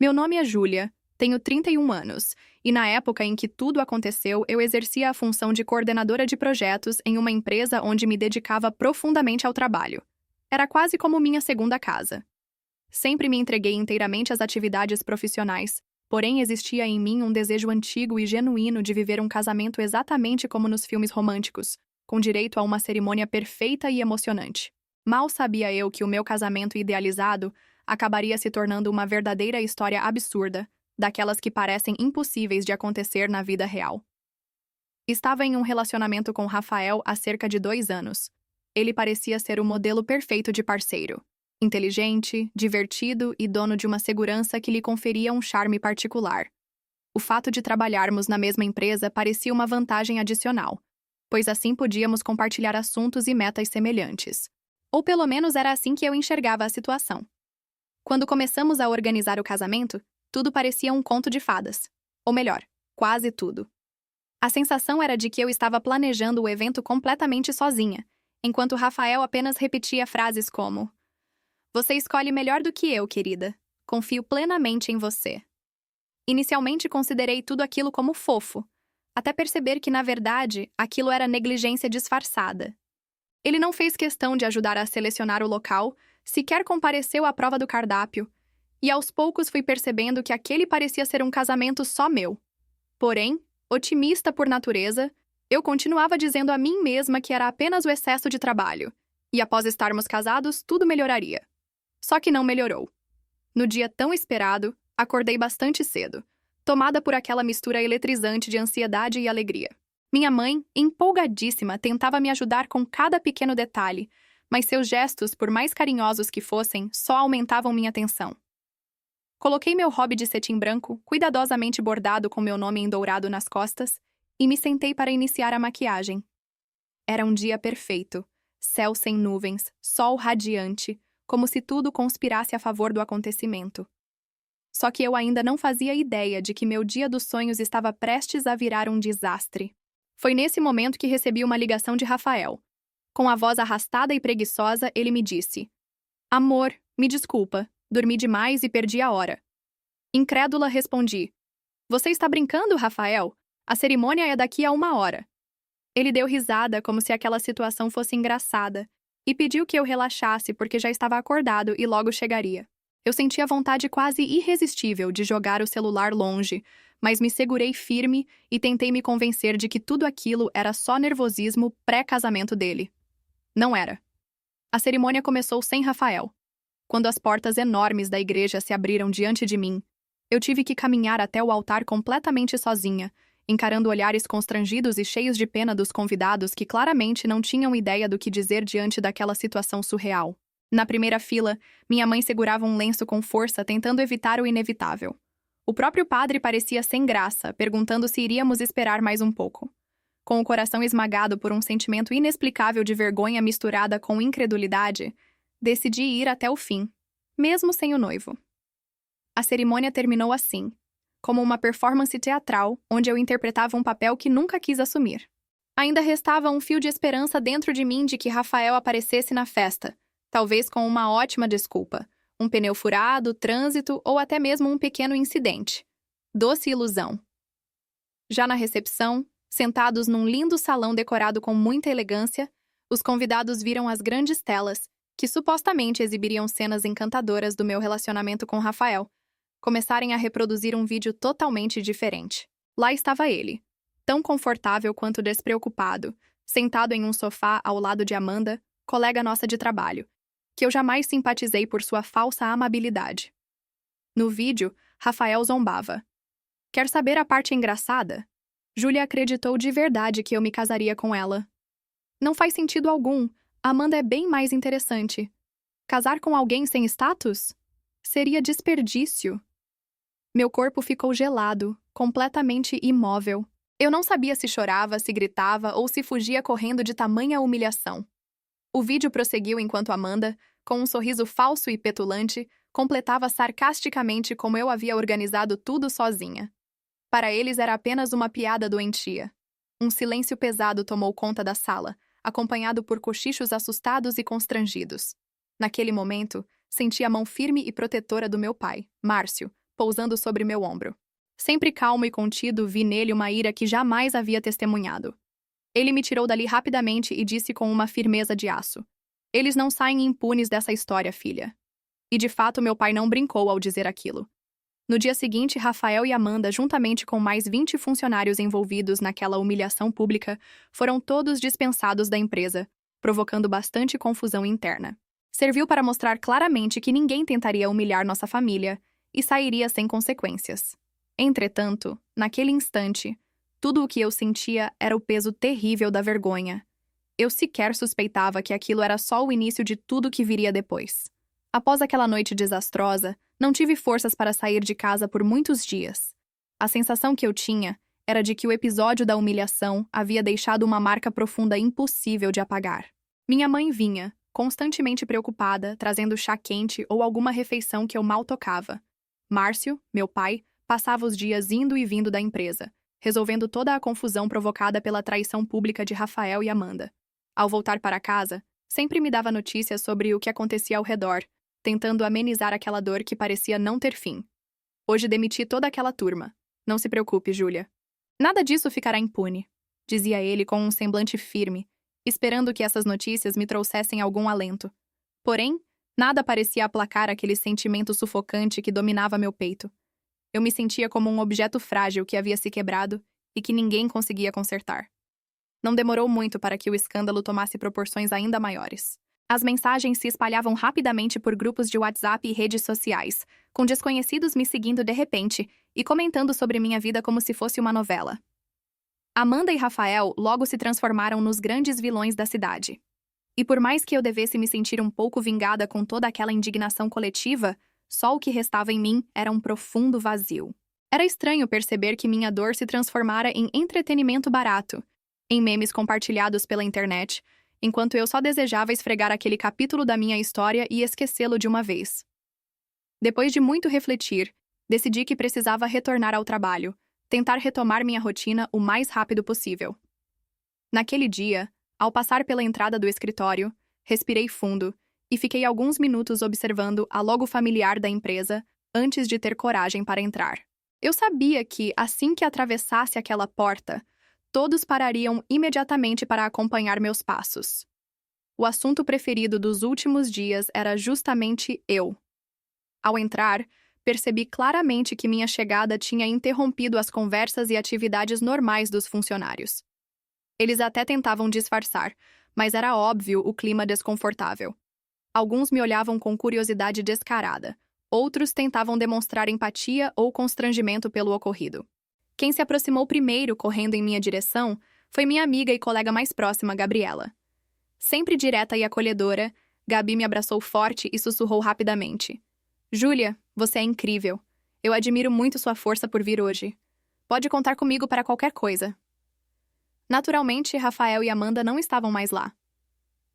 Meu nome é Júlia, tenho 31 anos, e na época em que tudo aconteceu, eu exercia a função de coordenadora de projetos em uma empresa onde me dedicava profundamente ao trabalho. Era quase como minha segunda casa. Sempre me entreguei inteiramente às atividades profissionais, porém existia em mim um desejo antigo e genuíno de viver um casamento exatamente como nos filmes românticos, com direito a uma cerimônia perfeita e emocionante. Mal sabia eu que o meu casamento idealizado acabaria se tornando uma verdadeira história absurda, daquelas que parecem impossíveis de acontecer na vida real. Estava em um relacionamento com Rafael há cerca de 2 anos. Ele parecia ser o modelo perfeito de parceiro. Inteligente, divertido e dono de uma segurança que lhe conferia um charme particular. O fato de trabalharmos na mesma empresa parecia uma vantagem adicional, pois assim podíamos compartilhar assuntos e metas semelhantes. Ou pelo menos era assim que eu enxergava a situação. Quando começamos a organizar o casamento, tudo parecia um conto de fadas. Ou melhor, quase tudo. A sensação era de que eu estava planejando o evento completamente sozinha, enquanto Rafael apenas repetia frases como: "Você escolhe melhor do que eu, querida. Confio plenamente em você." Inicialmente considerei tudo aquilo como fofo, até perceber que, na verdade, aquilo era negligência disfarçada. Ele não fez questão de ajudar a selecionar o local, sequer compareceu à prova do cardápio, e aos poucos fui percebendo que aquele parecia ser um casamento só meu. Porém, otimista por natureza, eu continuava dizendo a mim mesma que era apenas o excesso de trabalho, e após estarmos casados, tudo melhoraria. Só que não melhorou. No dia tão esperado, acordei bastante cedo, tomada por aquela mistura eletrizante de ansiedade e alegria. Minha mãe, empolgadíssima, tentava me ajudar com cada pequeno detalhe, mas seus gestos, por mais carinhosos que fossem, só aumentavam minha tensão. Coloquei meu hobby de cetim branco, cuidadosamente bordado com meu nome em dourado nas costas, e me sentei para iniciar a maquiagem. Era um dia perfeito, céu sem nuvens, sol radiante, como se tudo conspirasse a favor do acontecimento. Só que eu ainda não fazia ideia de que meu dia dos sonhos estava prestes a virar um desastre. Foi nesse momento que recebi uma ligação de Rafael. Com a voz arrastada e preguiçosa, ele me disse: "Amor, me desculpa, dormi demais e perdi a hora." Incrédula, respondi: "Você está brincando, Rafael? A cerimônia é daqui a 1 hora." Ele deu risada como se aquela situação fosse engraçada e pediu que eu relaxasse porque já estava acordado e logo chegaria. Eu senti a vontade quase irresistível de jogar o celular longe, mas me segurei firme e tentei me convencer de que tudo aquilo era só nervosismo pré-casamento dele. Não era. A cerimônia começou sem Rafael. Quando as portas enormes da igreja se abriram diante de mim, eu tive que caminhar até o altar completamente sozinha, encarando olhares constrangidos e cheios de pena dos convidados que claramente não tinham ideia do que dizer diante daquela situação surreal. Na primeira fila, minha mãe segurava um lenço com força, tentando evitar o inevitável. O próprio padre parecia sem graça, perguntando se iríamos esperar mais um pouco. Com o coração esmagado por um sentimento inexplicável de vergonha misturada com incredulidade, decidi ir até o fim, mesmo sem o noivo. A cerimônia terminou assim, como uma performance teatral, onde eu interpretava um papel que nunca quis assumir. Ainda restava um fio de esperança dentro de mim de que Rafael aparecesse na festa, talvez com uma ótima desculpa, um pneu furado, trânsito ou até mesmo um pequeno incidente. Doce ilusão. Já na recepção, sentados num lindo salão decorado com muita elegância, os convidados viram as grandes telas, que supostamente exibiriam cenas encantadoras do meu relacionamento com Rafael, começarem a reproduzir um vídeo totalmente diferente. Lá estava ele, tão confortável quanto despreocupado, sentado em um sofá ao lado de Amanda, colega nossa de trabalho, que eu jamais simpatizei por sua falsa amabilidade. No vídeo, Rafael zombava. Quer saber a parte engraçada? Júlia acreditou de verdade que eu me casaria com ela. Não faz sentido algum. Amanda é bem mais interessante. Casar com alguém sem status? Seria desperdício. Meu corpo ficou gelado, completamente imóvel. Eu não sabia se chorava, se gritava ou se fugia correndo de tamanha humilhação. O vídeo prosseguiu enquanto Amanda, com um sorriso falso e petulante, completava sarcasticamente como eu havia organizado tudo sozinha. Para eles era apenas uma piada doentia. Um silêncio pesado tomou conta da sala, acompanhado por cochichos assustados e constrangidos. Naquele momento, senti a mão firme e protetora do meu pai, Márcio, pousando sobre meu ombro. Sempre calmo e contido, vi nele uma ira que jamais havia testemunhado. Ele me tirou dali rapidamente e disse com uma firmeza de aço: "Eles não saem impunes dessa história, filha." E de fato meu pai não brincou ao dizer aquilo. No dia seguinte, Rafael e Amanda, juntamente com mais 20 funcionários envolvidos naquela humilhação pública, foram todos dispensados da empresa, provocando bastante confusão interna. Serviu para mostrar claramente que ninguém tentaria humilhar nossa família e sairia sem consequências. Entretanto, naquele instante, tudo o que eu sentia era o peso terrível da vergonha. Eu sequer suspeitava que aquilo era só o início de tudo que viria depois. Após aquela noite desastrosa, não tive forças para sair de casa por muitos dias. A sensação que eu tinha era de que o episódio da humilhação havia deixado uma marca profunda impossível de apagar. Minha mãe vinha, constantemente preocupada, trazendo chá quente ou alguma refeição que eu mal tocava. Márcio, meu pai, passava os dias indo e vindo da empresa, resolvendo toda a confusão provocada pela traição pública de Rafael e Amanda. Ao voltar para casa, sempre me dava notícias sobre o que acontecia ao redor, tentando amenizar aquela dor que parecia não ter fim. Hoje demiti toda aquela turma. Não se preocupe, Júlia. Nada disso ficará impune, dizia ele com um semblante firme, esperando que essas notícias me trouxessem algum alento. Porém, nada parecia aplacar aquele sentimento sufocante que dominava meu peito. Eu me sentia como um objeto frágil que havia se quebrado e que ninguém conseguia consertar. Não demorou muito para que o escândalo tomasse proporções ainda maiores. As mensagens se espalhavam rapidamente por grupos de WhatsApp e redes sociais, com desconhecidos me seguindo de repente e comentando sobre minha vida como se fosse uma novela. Amanda e Rafael logo se transformaram nos grandes vilões da cidade. E por mais que eu devesse me sentir um pouco vingada com toda aquela indignação coletiva, só o que restava em mim era um profundo vazio. Era estranho perceber que minha dor se transformara em entretenimento barato, em memes compartilhados pela internet, enquanto eu só desejava esfregar aquele capítulo da minha história e esquecê-lo de uma vez. Depois de muito refletir, decidi que precisava retornar ao trabalho, tentar retomar minha rotina o mais rápido possível. Naquele dia, ao passar pela entrada do escritório, respirei fundo e fiquei alguns minutos observando a logo familiar da empresa antes de ter coragem para entrar. Eu sabia que, assim que atravessasse aquela porta, todos parariam imediatamente para acompanhar meus passos. O assunto preferido dos últimos dias era justamente eu. Ao entrar, percebi claramente que minha chegada tinha interrompido as conversas e atividades normais dos funcionários. Eles até tentavam disfarçar, mas era óbvio o clima desconfortável. Alguns me olhavam com curiosidade descarada, outros tentavam demonstrar empatia ou constrangimento pelo ocorrido. Quem se aproximou primeiro, correndo em minha direção, foi minha amiga e colega mais próxima, Gabriela. Sempre direta e acolhedora, Gabi me abraçou forte e sussurrou rapidamente: "Júlia, você é incrível. Eu admiro muito sua força por vir hoje. Pode contar comigo para qualquer coisa." Naturalmente, Rafael e Amanda não estavam mais lá.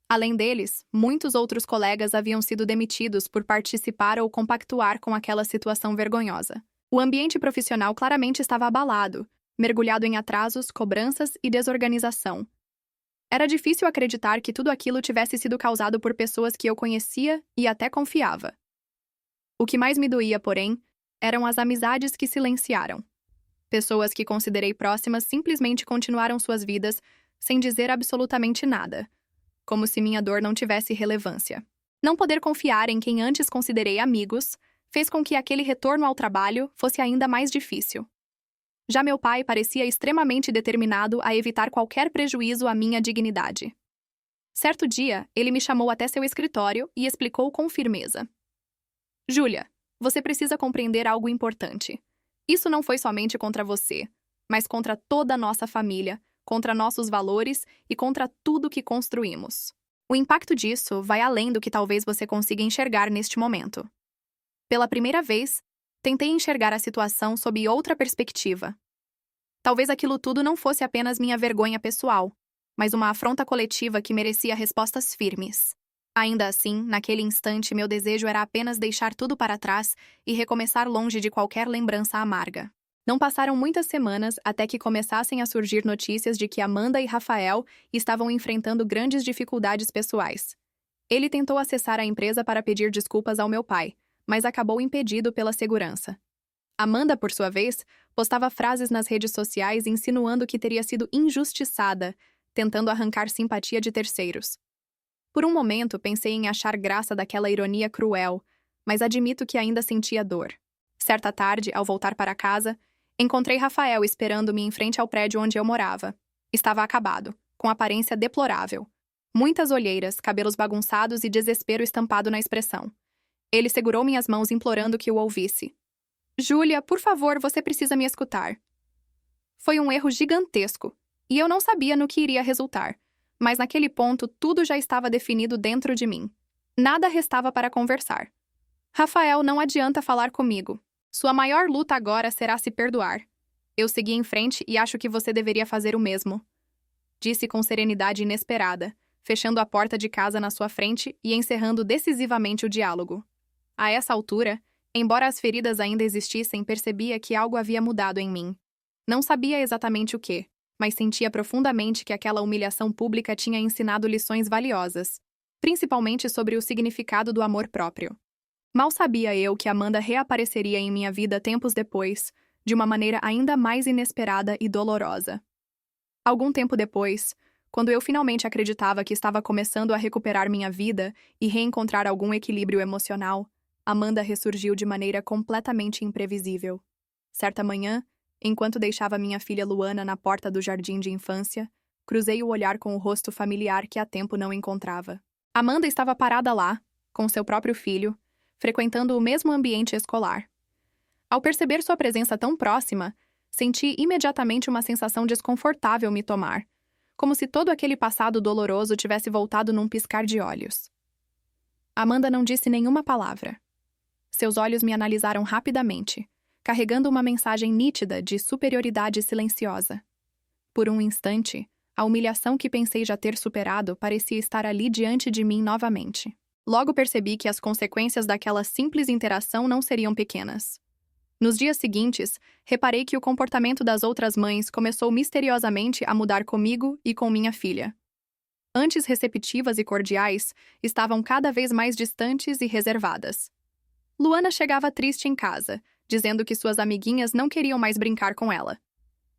Além deles, muitos outros colegas haviam sido demitidos por participar ou compactuar com aquela situação vergonhosa. O ambiente profissional claramente estava abalado, mergulhado em atrasos, cobranças e desorganização. Era difícil acreditar que tudo aquilo tivesse sido causado por pessoas que eu conhecia e até confiava. O que mais me doía, porém, eram as amizades que silenciaram. Pessoas que considerei próximas simplesmente continuaram suas vidas sem dizer absolutamente nada, como se minha dor não tivesse relevância. Não poder confiar em quem antes considerei amigos fez com que aquele retorno ao trabalho fosse ainda mais difícil. Já meu pai parecia extremamente determinado a evitar qualquer prejuízo à minha dignidade. Certo dia, ele me chamou até seu escritório e explicou com firmeza: "Júlia, você precisa compreender algo importante. Isso não foi somente contra você, mas contra toda a nossa família, contra nossos valores e contra tudo que construímos. O impacto disso vai além do que talvez você consiga enxergar neste momento." Pela primeira vez, tentei enxergar a situação sob outra perspectiva. Talvez aquilo tudo não fosse apenas minha vergonha pessoal, mas uma afronta coletiva que merecia respostas firmes. Ainda assim, naquele instante, meu desejo era apenas deixar tudo para trás e recomeçar longe de qualquer lembrança amarga. Não passaram muitas semanas até que começassem a surgir notícias de que Amanda e Rafael estavam enfrentando grandes dificuldades pessoais. Ele tentou acessar a empresa para pedir desculpas ao meu pai, mas acabou impedido pela segurança. Amanda, por sua vez, postava frases nas redes sociais insinuando que teria sido injustiçada, tentando arrancar simpatia de terceiros. Por um momento, pensei em achar graça daquela ironia cruel, mas admito que ainda sentia dor. Certa tarde, ao voltar para casa, encontrei Rafael esperando-me em frente ao prédio onde eu morava. Estava acabado, com aparência deplorável. Muitas olheiras, cabelos bagunçados e desespero estampado na expressão. Ele segurou minhas mãos implorando que o ouvisse. Júlia, por favor, você precisa me escutar. Foi um erro gigantesco, e eu não sabia no que iria resultar, mas naquele ponto tudo já estava definido dentro de mim. Nada restava para conversar. Rafael, não adianta falar comigo. Sua maior luta agora será se perdoar. Eu segui em frente e acho que você deveria fazer o mesmo. Disse com serenidade inesperada, fechando a porta de casa na sua frente e encerrando decisivamente o diálogo. A essa altura, embora as feridas ainda existissem, percebia que algo havia mudado em mim. Não sabia exatamente o que, mas sentia profundamente que aquela humilhação pública tinha ensinado lições valiosas, principalmente sobre o significado do amor próprio. Mal sabia eu que Amanda reapareceria em minha vida tempos depois, de uma maneira ainda mais inesperada e dolorosa. Algum tempo depois, quando eu finalmente acreditava que estava começando a recuperar minha vida e reencontrar algum equilíbrio emocional, Amanda ressurgiu de maneira completamente imprevisível. Certa manhã, enquanto deixava minha filha Luana na porta do jardim de infância, cruzei o olhar com o rosto familiar que há tempo não encontrava. Amanda estava parada lá, com seu próprio filho, frequentando o mesmo ambiente escolar. Ao perceber sua presença tão próxima, senti imediatamente uma sensação desconfortável me tomar, como se todo aquele passado doloroso tivesse voltado num piscar de olhos. Amanda não disse nenhuma palavra. Seus olhos me analisaram rapidamente, carregando uma mensagem nítida de superioridade silenciosa. Por um instante, a humilhação que pensei já ter superado parecia estar ali diante de mim novamente. Logo percebi que as consequências daquela simples interação não seriam pequenas. Nos dias seguintes, reparei que o comportamento das outras mães começou misteriosamente a mudar comigo e com minha filha. Antes receptivas e cordiais, estavam cada vez mais distantes e reservadas. Luana chegava triste em casa, dizendo que suas amiguinhas não queriam mais brincar com ela.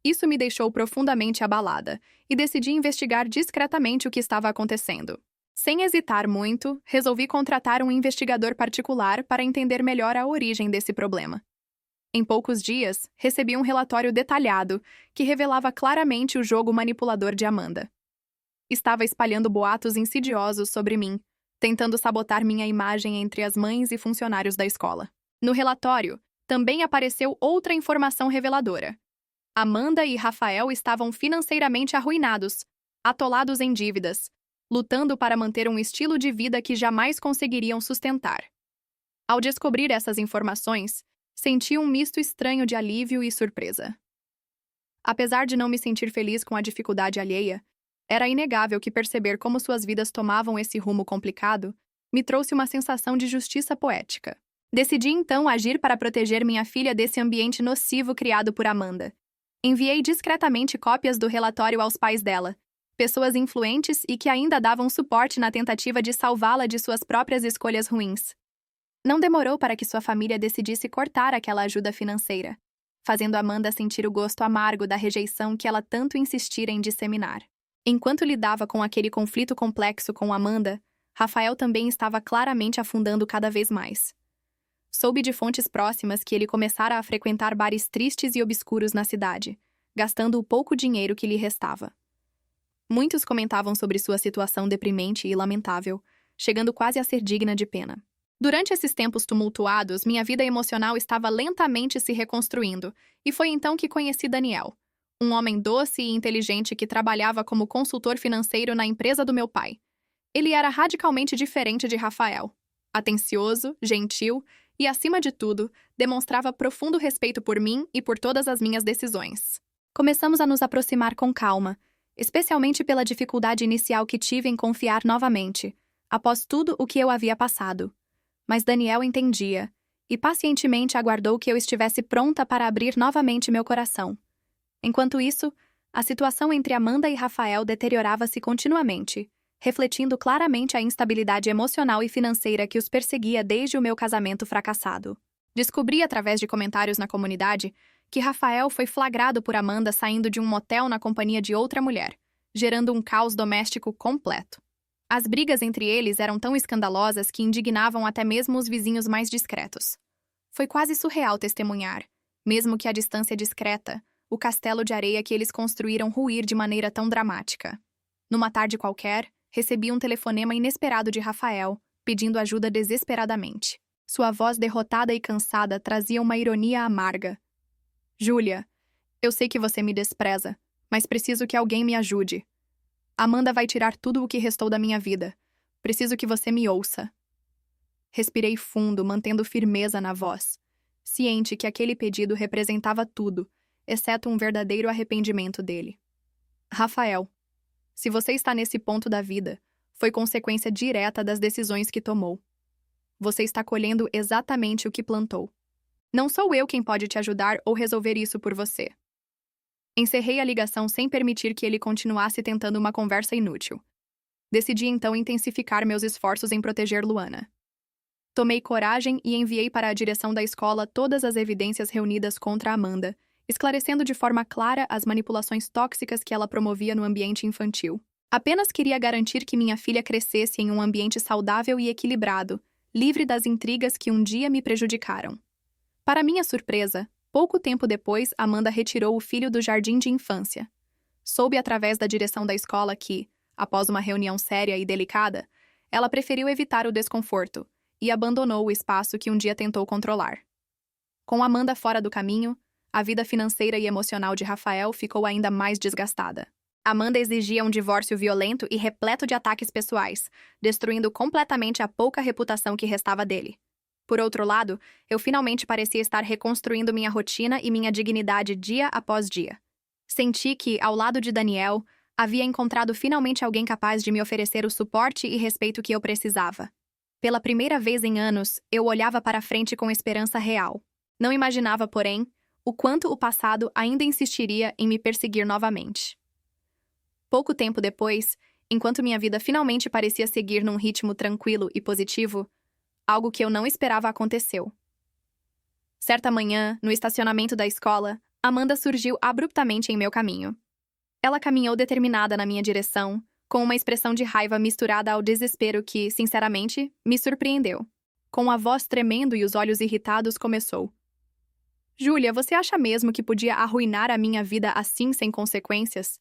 Isso me deixou profundamente abalada, e decidi investigar discretamente o que estava acontecendo. Sem hesitar muito, resolvi contratar um investigador particular para entender melhor a origem desse problema. Em poucos dias, recebi um relatório detalhado que revelava claramente o jogo manipulador de Amanda. Estava espalhando boatos insidiosos sobre mim, tentando sabotar minha imagem entre as mães e funcionários da escola. No relatório, também apareceu outra informação reveladora. Amanda e Rafael estavam financeiramente arruinados, atolados em dívidas, lutando para manter um estilo de vida que jamais conseguiriam sustentar. Ao descobrir essas informações, senti um misto estranho de alívio e surpresa. Apesar de não me sentir feliz com a dificuldade alheia, era inegável que perceber como suas vidas tomavam esse rumo complicado me trouxe uma sensação de justiça poética. Decidi então agir para proteger minha filha desse ambiente nocivo criado por Amanda. Enviei discretamente cópias do relatório aos pais dela, pessoas influentes e que ainda davam suporte na tentativa de salvá-la de suas próprias escolhas ruins. Não demorou para que sua família decidisse cortar aquela ajuda financeira, fazendo Amanda sentir o gosto amargo da rejeição que ela tanto insistira em disseminar. Enquanto lidava com aquele conflito complexo com Amanda, Rafael também estava claramente afundando cada vez mais. Soube de fontes próximas que ele começara a frequentar bares tristes e obscuros na cidade, gastando o pouco dinheiro que lhe restava. Muitos comentavam sobre sua situação deprimente e lamentável, chegando quase a ser digna de pena. Durante esses tempos tumultuados, minha vida emocional estava lentamente se reconstruindo, e foi então que conheci Daniel, um homem doce e inteligente que trabalhava como consultor financeiro na empresa do meu pai. Ele era radicalmente diferente de Rafael. Atencioso, gentil e, acima de tudo, demonstrava profundo respeito por mim e por todas as minhas decisões. Começamos a nos aproximar com calma, especialmente pela dificuldade inicial que tive em confiar novamente, após tudo o que eu havia passado. Mas Daniel entendia, e pacientemente aguardou que eu estivesse pronta para abrir novamente meu coração. Enquanto isso, a situação entre Amanda e Rafael deteriorava-se continuamente, refletindo claramente a instabilidade emocional e financeira que os perseguia desde o meu casamento fracassado. Descobri através de comentários na comunidade que Rafael foi flagrado por Amanda saindo de um motel na companhia de outra mulher, gerando um caos doméstico completo. As brigas entre eles eram tão escandalosas que indignavam até mesmo os vizinhos mais discretos. Foi quase surreal testemunhar, mesmo que à distância discreta, o castelo de areia que eles construíram ruir de maneira tão dramática. Numa tarde qualquer, recebi um telefonema inesperado de Rafael, pedindo ajuda desesperadamente. Sua voz derrotada e cansada trazia uma ironia amarga. Júlia, eu sei que você me despreza, mas preciso que alguém me ajude. Amanda vai tirar tudo o que restou da minha vida. Preciso que você me ouça. Respirei fundo, mantendo firmeza na voz, ciente que aquele pedido representava tudo, exceto um verdadeiro arrependimento dele. Rafael, se você está nesse ponto da vida, foi consequência direta das decisões que tomou. Você está colhendo exatamente o que plantou. Não sou eu quem pode te ajudar ou resolver isso por você. Encerrei a ligação sem permitir que ele continuasse tentando uma conversa inútil. Decidi então intensificar meus esforços em proteger Luana. Tomei coragem e enviei para a direção da escola todas as evidências reunidas contra Amanda, esclarecendo de forma clara as manipulações tóxicas que ela promovia no ambiente infantil. Apenas queria garantir que minha filha crescesse em um ambiente saudável e equilibrado, livre das intrigas que um dia me prejudicaram. Para minha surpresa, pouco tempo depois, Amanda retirou o filho do jardim de infância. Soube através da direção da escola que, após uma reunião séria e delicada, ela preferiu evitar o desconforto e abandonou o espaço que um dia tentou controlar. Com Amanda fora do caminho, a vida financeira e emocional de Rafael ficou ainda mais desgastada. Amanda exigia um divórcio violento e repleto de ataques pessoais, destruindo completamente a pouca reputação que restava dele. Por outro lado, eu finalmente parecia estar reconstruindo minha rotina e minha dignidade dia após dia. Senti que, ao lado de Daniel, havia encontrado finalmente alguém capaz de me oferecer o suporte e respeito que eu precisava. Pela primeira vez em anos, eu olhava para frente com esperança real. Não imaginava, porém, o quanto o passado ainda insistiria em me perseguir novamente. Pouco tempo depois, enquanto minha vida finalmente parecia seguir num ritmo tranquilo e positivo, algo que eu não esperava aconteceu. Certa manhã, no estacionamento da escola, Amanda surgiu abruptamente em meu caminho. Ela caminhou determinada na minha direção, com uma expressão de raiva misturada ao desespero que, sinceramente, me surpreendeu. Com a voz tremendo e os olhos irritados, começou. Júlia, você acha mesmo que podia arruinar a minha vida assim sem consequências?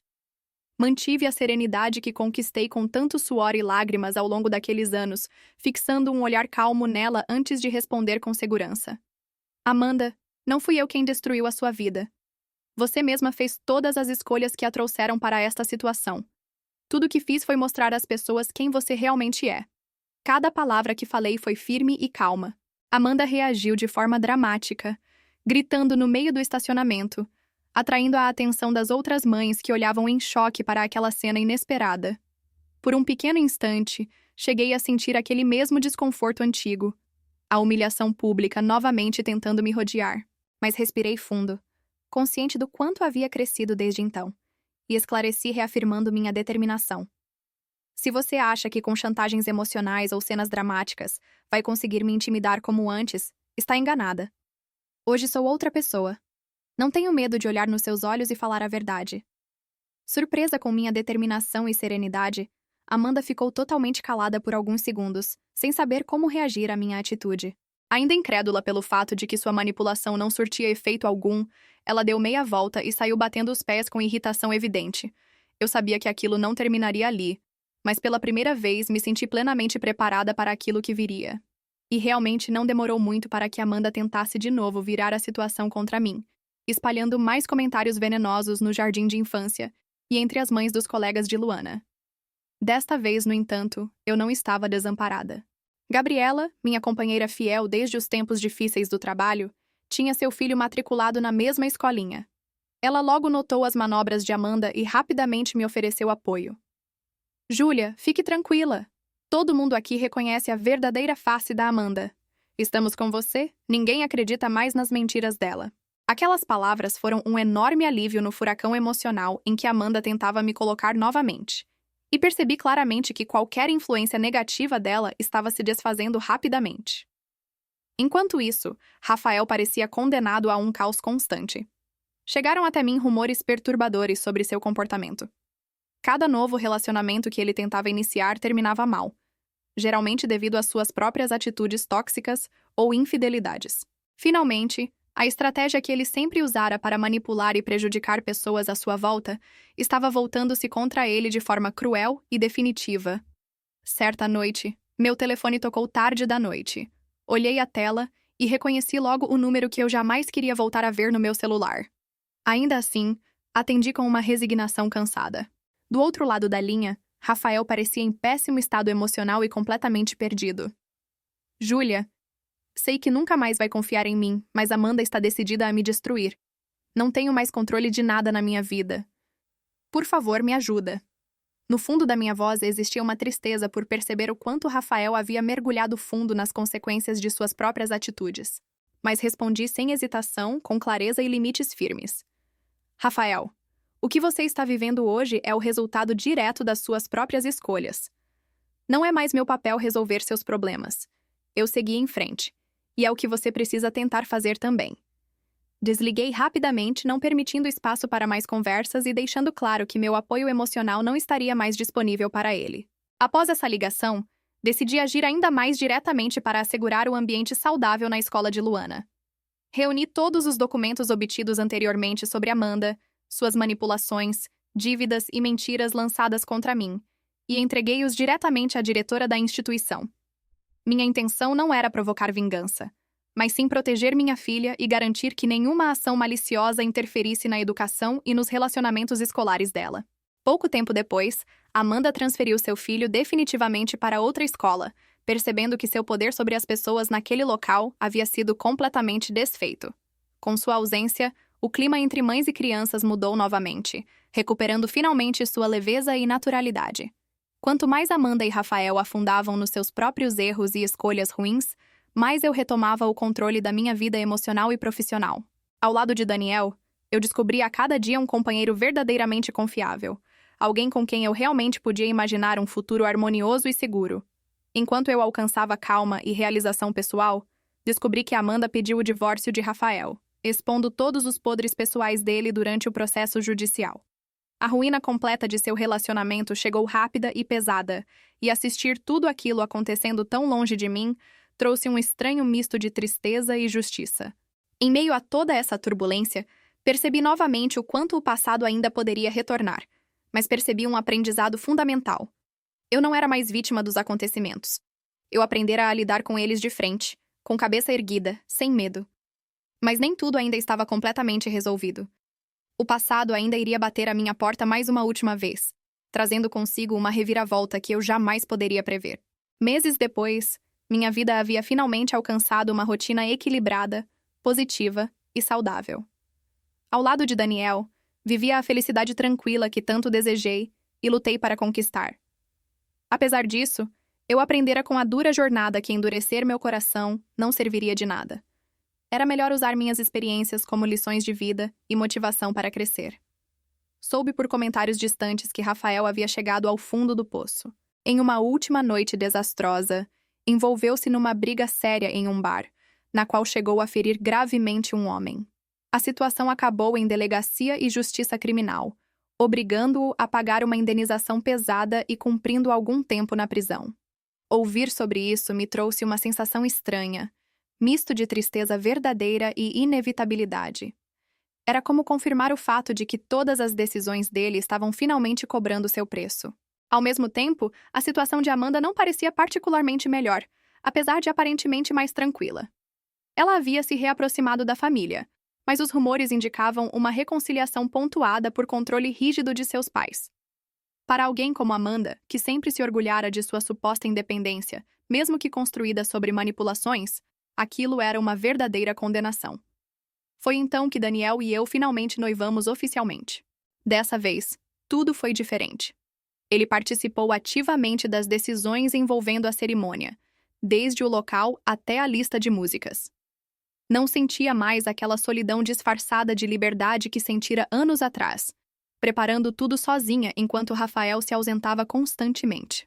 Mantive a serenidade que conquistei com tanto suor e lágrimas ao longo daqueles anos, fixando um olhar calmo nela antes de responder com segurança. Amanda, não fui eu quem destruiu a sua vida. Você mesma fez todas as escolhas que a trouxeram para esta situação. Tudo o que fiz foi mostrar às pessoas quem você realmente é. Cada palavra que falei foi firme e calma. Amanda reagiu de forma dramática, gritando no meio do estacionamento, atraindo a atenção das outras mães que olhavam em choque para aquela cena inesperada. Por um pequeno instante, cheguei a sentir aquele mesmo desconforto antigo, a humilhação pública novamente tentando me rodear. Mas respirei fundo, consciente do quanto havia crescido desde então, e esclareci reafirmando minha determinação. Se você acha que com chantagens emocionais ou cenas dramáticas vai conseguir me intimidar como antes, está enganada. Hoje sou outra pessoa. Não tenho medo de olhar nos seus olhos e falar a verdade. Surpresa com minha determinação e serenidade, Amanda ficou totalmente calada por alguns segundos, sem saber como reagir à minha atitude. Ainda incrédula pelo fato de que sua manipulação não surtia efeito algum, ela deu meia volta e saiu batendo os pés com irritação evidente. Eu sabia que aquilo não terminaria ali, mas pela primeira vez me senti plenamente preparada para aquilo que viria. E realmente não demorou muito para que Amanda tentasse de novo virar a situação contra mim, espalhando mais comentários venenosos no jardim de infância e entre as mães dos colegas de Luana. Desta vez, no entanto, eu não estava desamparada. Gabriela, minha companheira fiel desde os tempos difíceis do trabalho, tinha seu filho matriculado na mesma escolinha. Ela logo notou as manobras de Amanda e rapidamente me ofereceu apoio. Júlia, fique tranquila. Todo mundo aqui reconhece a verdadeira face da Amanda. Estamos com você, ninguém acredita mais nas mentiras dela. Aquelas palavras foram um enorme alívio no furacão emocional em que Amanda tentava me colocar novamente. E percebi claramente que qualquer influência negativa dela estava se desfazendo rapidamente. Enquanto isso, Rafael parecia condenado a um caos constante. Chegaram até mim rumores perturbadores sobre seu comportamento. Cada novo relacionamento que ele tentava iniciar terminava mal, geralmente devido às suas próprias atitudes tóxicas ou infidelidades. Finalmente, a estratégia que ele sempre usara para manipular e prejudicar pessoas à sua volta estava voltando-se contra ele de forma cruel e definitiva. Certa noite, meu telefone tocou tarde da noite. Olhei a tela e reconheci logo o número que eu jamais queria voltar a ver no meu celular. Ainda assim, atendi com uma resignação cansada. Do outro lado da linha, Rafael parecia em péssimo estado emocional e completamente perdido. Júlia, sei que nunca mais vai confiar em mim, mas Amanda está decidida a me destruir. Não tenho mais controle de nada na minha vida. Por favor, me ajuda. No fundo da minha voz existia uma tristeza por perceber o quanto Rafael havia mergulhado fundo nas consequências de suas próprias atitudes. Mas respondi sem hesitação, com clareza e limites firmes. Rafael, o que você está vivendo hoje é o resultado direto das suas próprias escolhas. Não é mais meu papel resolver seus problemas. Eu segui em frente. E é o que você precisa tentar fazer também. Desliguei rapidamente, não permitindo espaço para mais conversas e deixando claro que meu apoio emocional não estaria mais disponível para ele. Após essa ligação, decidi agir ainda mais diretamente para assegurar o ambiente saudável na escola de Luana. Reuni todos os documentos obtidos anteriormente sobre Amanda, suas manipulações, dívidas e mentiras lançadas contra mim, e entreguei-os diretamente à diretora da instituição. Minha intenção não era provocar vingança, mas sim proteger minha filha e garantir que nenhuma ação maliciosa interferisse na educação e nos relacionamentos escolares dela. Pouco tempo depois, Amanda transferiu seu filho definitivamente para outra escola, percebendo que seu poder sobre as pessoas naquele local havia sido completamente desfeito. Com sua ausência, o clima entre mães e crianças mudou novamente, recuperando finalmente sua leveza e naturalidade. Quanto mais Amanda e Rafael afundavam nos seus próprios erros e escolhas ruins, mais eu retomava o controle da minha vida emocional e profissional. Ao lado de Daniel, eu descobri a cada dia um companheiro verdadeiramente confiável, alguém com quem eu realmente podia imaginar um futuro harmonioso e seguro. Enquanto eu alcançava calma e realização pessoal, descobri que Amanda pediu o divórcio de Rafael, expondo todos os podres pessoais dele durante o processo judicial. A ruína completa de seu relacionamento chegou rápida e pesada, e assistir tudo aquilo acontecendo tão longe de mim trouxe um estranho misto de tristeza e justiça. Em meio a toda essa turbulência, percebi novamente o quanto o passado ainda poderia retornar, mas percebi um aprendizado fundamental. Eu não era mais vítima dos acontecimentos. Eu aprendera a lidar com eles de frente, com cabeça erguida, sem medo. Mas nem tudo ainda estava completamente resolvido. O passado ainda iria bater à minha porta mais uma última vez, trazendo consigo uma reviravolta que eu jamais poderia prever. Meses depois, minha vida havia finalmente alcançado uma rotina equilibrada, positiva e saudável. Ao lado de Daniel, vivia a felicidade tranquila que tanto desejei e lutei para conquistar. Apesar disso, eu aprendera com a dura jornada que endurecer meu coração não serviria de nada. Era melhor usar minhas experiências como lições de vida e motivação para crescer. Soube por comentários distantes que Rafael havia chegado ao fundo do poço. Em uma última noite desastrosa, envolveu-se numa briga séria em um bar, na qual chegou a ferir gravemente um homem. A situação acabou em delegacia e justiça criminal, obrigando-o a pagar uma indenização pesada e cumprindo algum tempo na prisão. Ouvir sobre isso me trouxe uma sensação estranha, misto de tristeza verdadeira e inevitabilidade. Era como confirmar o fato de que todas as decisões dele estavam finalmente cobrando seu preço. Ao mesmo tempo, a situação de Amanda não parecia particularmente melhor, apesar de aparentemente mais tranquila. Ela havia se reaproximado da família, mas os rumores indicavam uma reconciliação pontuada por controle rígido de seus pais. Para alguém como Amanda, que sempre se orgulhara de sua suposta independência, mesmo que construída sobre manipulações, aquilo era uma verdadeira condenação. Foi então que Daniel e eu finalmente noivamos oficialmente. Dessa vez, tudo foi diferente. Ele participou ativamente das decisões envolvendo a cerimônia, desde o local até a lista de músicas. Não sentia mais aquela solidão disfarçada de liberdade que sentira anos atrás, preparando tudo sozinha enquanto Rafael se ausentava constantemente.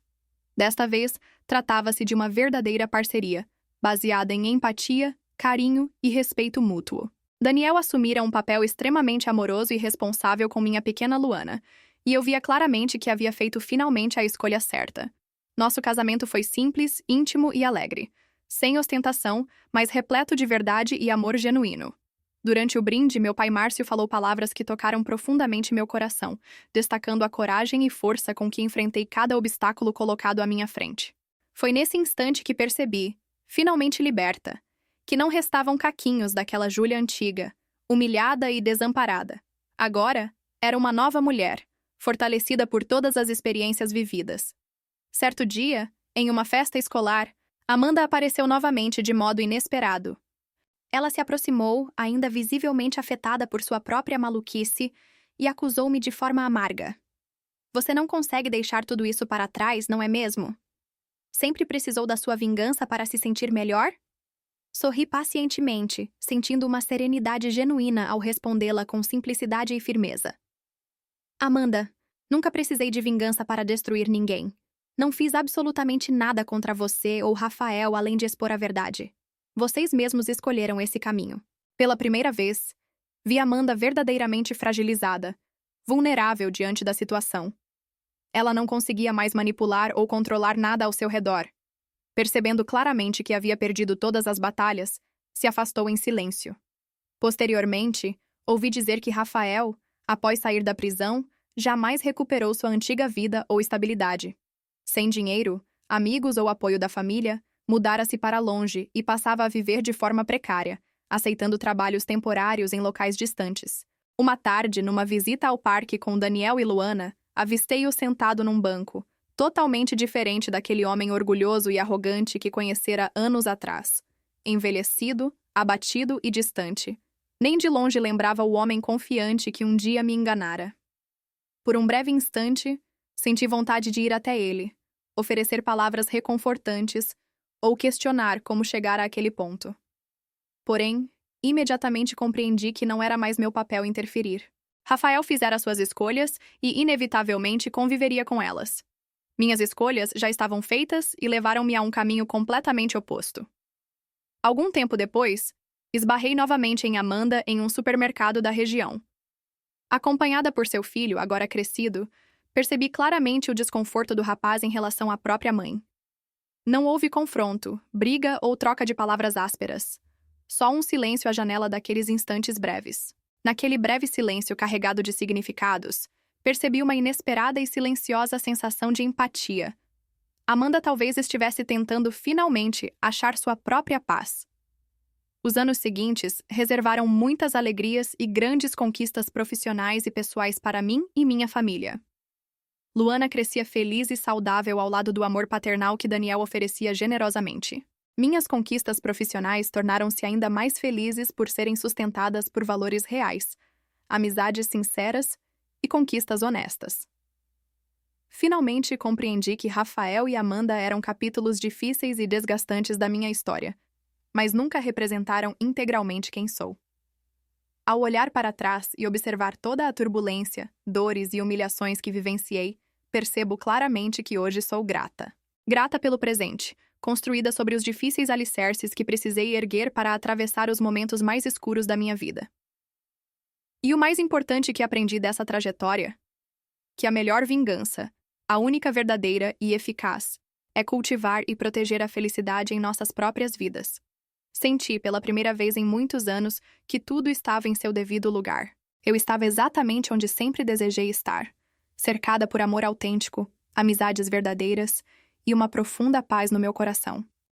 Desta vez, tratava-se de uma verdadeira parceria, baseada em empatia, carinho e respeito mútuo. Daniel assumira um papel extremamente amoroso e responsável com minha pequena Luana, e eu via claramente que havia feito finalmente a escolha certa. Nosso casamento foi simples, íntimo e alegre, sem ostentação, mas repleto de verdade e amor genuíno. Durante o brinde, meu pai Márcio falou palavras que tocaram profundamente meu coração, destacando a coragem e força com que enfrentei cada obstáculo colocado à minha frente. Foi nesse instante que percebi, finalmente liberta, que não restavam caquinhos daquela Júlia antiga, humilhada e desamparada. Agora, era uma nova mulher, fortalecida por todas as experiências vividas. Certo dia, em uma festa escolar, Amanda apareceu novamente de modo inesperado. Ela se aproximou, ainda visivelmente afetada por sua própria maluquice, e acusou-me de forma amarga. Você não consegue deixar tudo isso para trás, não é mesmo? Sempre precisou da sua vingança para se sentir melhor? Sorri pacientemente, sentindo uma serenidade genuína ao respondê-la com simplicidade e firmeza. Amanda, nunca precisei de vingança para destruir ninguém. Não fiz absolutamente nada contra você ou Rafael além de expor a verdade. Vocês mesmos escolheram esse caminho. Pela primeira vez, vi Amanda verdadeiramente fragilizada, vulnerável diante da situação. Ela não conseguia mais manipular ou controlar nada ao seu redor. Percebendo claramente que havia perdido todas as batalhas, se afastou em silêncio. Posteriormente, ouvi dizer que Rafael, após sair da prisão, jamais recuperou sua antiga vida ou estabilidade. Sem dinheiro, amigos ou apoio da família, mudara-se para longe e passava a viver de forma precária, aceitando trabalhos temporários em locais distantes. Uma tarde, numa visita ao parque com Daniel e Luana, avistei-o sentado num banco, totalmente diferente daquele homem orgulhoso e arrogante que conhecera anos atrás. Envelhecido, abatido e distante. Nem de longe lembrava o homem confiante que um dia me enganara. Por um breve instante, senti vontade de ir até ele, oferecer palavras reconfortantes ou questionar como chegar àquele ponto. Porém, imediatamente compreendi que não era mais meu papel interferir. Rafael fizera suas escolhas e, inevitavelmente, conviveria com elas. Minhas escolhas já estavam feitas e levaram-me a um caminho completamente oposto. Algum tempo depois, esbarrei novamente em Amanda em um supermercado da região. Acompanhada por seu filho, agora crescido, percebi claramente o desconforto do rapaz em relação à própria mãe. Não houve confronto, briga ou troca de palavras ásperas. Só um silêncio à janela daqueles instantes breves. Naquele breve silêncio carregado de significados, percebi uma inesperada e silenciosa sensação de empatia. Amanda talvez estivesse tentando finalmente achar sua própria paz. Os anos seguintes reservaram muitas alegrias e grandes conquistas profissionais e pessoais para mim e minha família. Luana crescia feliz e saudável ao lado do amor paternal que Daniel oferecia generosamente. Minhas conquistas profissionais tornaram-se ainda mais felizes por serem sustentadas por valores reais, amizades sinceras e conquistas honestas. Finalmente compreendi que Rafael e Amanda eram capítulos difíceis e desgastantes da minha história, mas nunca representaram integralmente quem sou. Ao olhar para trás e observar toda a turbulência, dores e humilhações que vivenciei, percebo claramente que hoje sou grata. Grata pelo presente, construída sobre os difíceis alicerces que precisei erguer para atravessar os momentos mais escuros da minha vida. E o mais importante que aprendi dessa trajetória? Que a melhor vingança, a única verdadeira e eficaz, é cultivar e proteger a felicidade em nossas próprias vidas. Senti, pela primeira vez em muitos anos, que tudo estava em seu devido lugar. Eu estava exatamente onde sempre desejei estar, cercada por amor autêntico, amizades verdadeiras e uma profunda paz no meu coração.